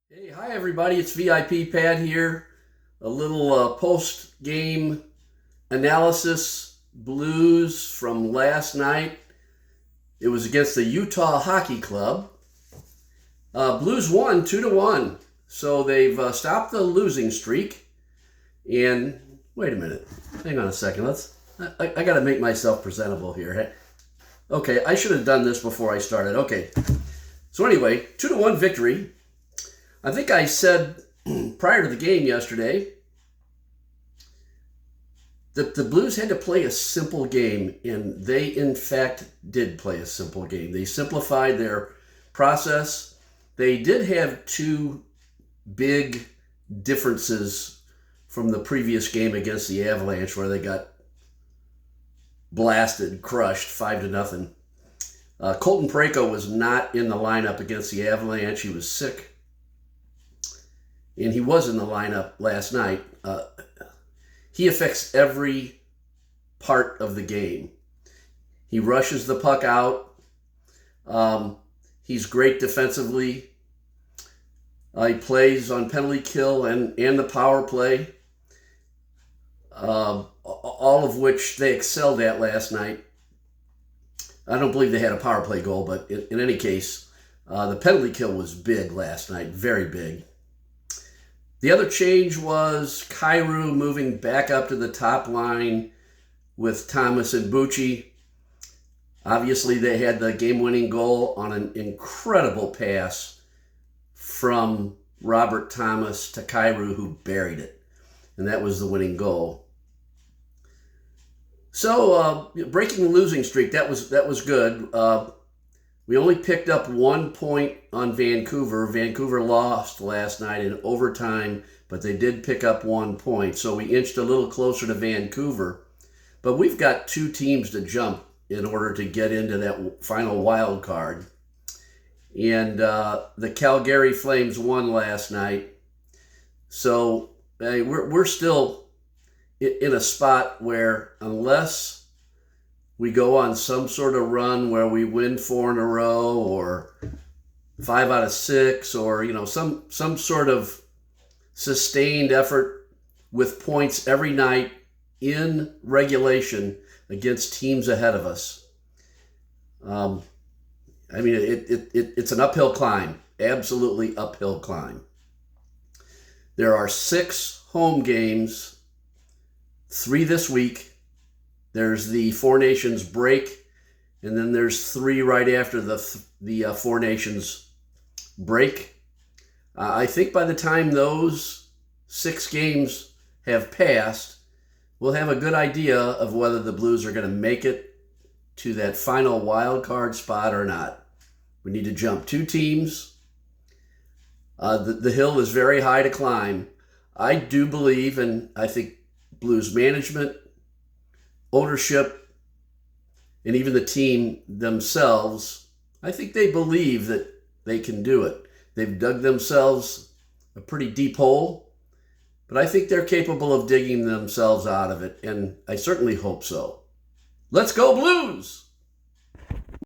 Hey, hi everybody, it's VIP Pat here. A little post-game analysis Blues from last night. It was against the Utah Hockey Club. Blues won 2-1, so they've stopped the losing streak. And wait a minute, hang on a second. I got to make myself presentable here. Okay, I should have done this before I started. Okay, so anyway, 2-1 victory. I think I said prior to the game yesterday that the Blues had to play a simple game, and they, in fact, did play a simple game. They simplified their process. They did have two big differences from the previous game against the Avalanche, where they got blasted, crushed, 5-0. Colton Parayko was not in the lineup against the Avalanche. He was sick. And he was in the lineup last night. He affects every part of the game. He rushes the puck out. He's great defensively. He plays on penalty kill and the power play, all of which they excelled at last night. I don't believe they had a power play goal, but in any case, the penalty kill was big last night, very big. The other change was Kyrou moving back up to the top line with Thomas and Bucci. Obviously, they had the game-winning goal on an incredible pass from Robert Thomas to Kyrou, who buried it. And that was the winning goal. So, breaking the losing streak, that was good. We only picked up 1 point on Vancouver. Vancouver lost last night in overtime, but they did pick up 1 point. So we inched a little closer to Vancouver. But we've got two teams to jump in order to get into that final wild card. And the Calgary Flames won last night. So we're still in a spot where, unless we go on some sort of run where we win 4 in a row or 5 out of 6, or some sort of sustained effort with points every night in regulation against teams ahead of us. It's an uphill climb, absolutely uphill climb. There are 6 home games, 3 this week. There's the Four Nations break, and then there's 3 right after the Four Nations break. I think by the time those 6 games have passed, we'll have a good idea of whether the Blues are going to make it to that final wild card spot or not. We need to jump 2 teams. The hill is very high to climb. I do believe, and I think Blues management, ownership, and even the team themselves, I think they believe that they can do it. They've dug themselves a pretty deep hole, but I think they're capable of digging themselves out of it, and I certainly hope so. Let's go Blues!